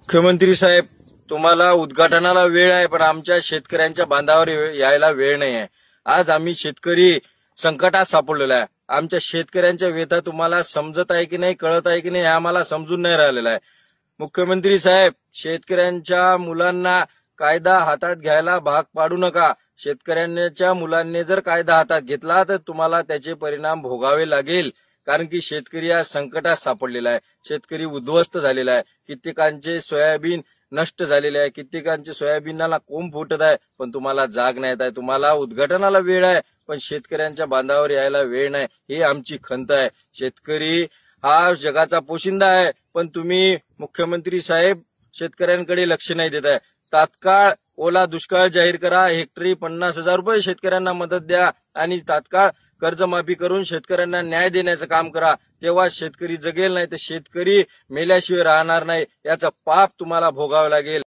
मुख्यमंत्री साहेब, तुम्हाला उद्घाटनाला वेळ आहे, पण आमच्या शेतकऱ्यांच्या बांधावर यायला वेळ नाही आहे। आज आम्ही शेतकरी संकटात सापडलेला आहे। आमच्या शेतकऱ्यांच्या व्यथा तुम्हाला समजत आहे की नाही, कळत आहे की नाही, हे आम्हाला समजून नाही राहिलेलं आहे। मुख्यमंत्री साहेब, शेतकऱ्यांच्या मुलांना कायदा हातात घ्यायला भाग पाडू नका। शेतकऱ्यांच्या मुलांनी जर कायदा हातात घेतला तर तुम्हाला त्याचे परिणाम भोगावे लागेल। कारण की शेतकरी या संकटात सापडलेला आहे। शेतकरी उद्ध्वस्त झालेला आहे। कित्येकांचे सोयाबीन नष्ट झालेले आहे, कित्येकांचे सोयाबीनला कोंब फुटत आहे, पण तुम्हाला जाग नाही येत आहे। तुम्हाला उद्घाटनाला वेळ आहे, पण शेतकऱ्यांच्या बांधावर यायला वेळ नाही, ही आमची खंत आहे। शेतकरी हा जगाचा पोशिंदा आहे, पण तुम्ही मुख्यमंत्री साहेब शेतकऱ्यांकडे लक्ष नाही देत आहे। तात्काळ ओला दुष्काळ जाहीर करा, हेक्टरी 50,000 रुपये शेतकऱ्यांना मदत द्या आणि तात्काळ कर्जमाफी करून शेतकऱ्यांना न्याय देण्याचं काम करा। तेव्हा शेतकरी जगेल, नाही तर शेतकरी मेल्याशिवाय राहणार नाही। याचं पाप तुम्हाला भोगावं लागेल।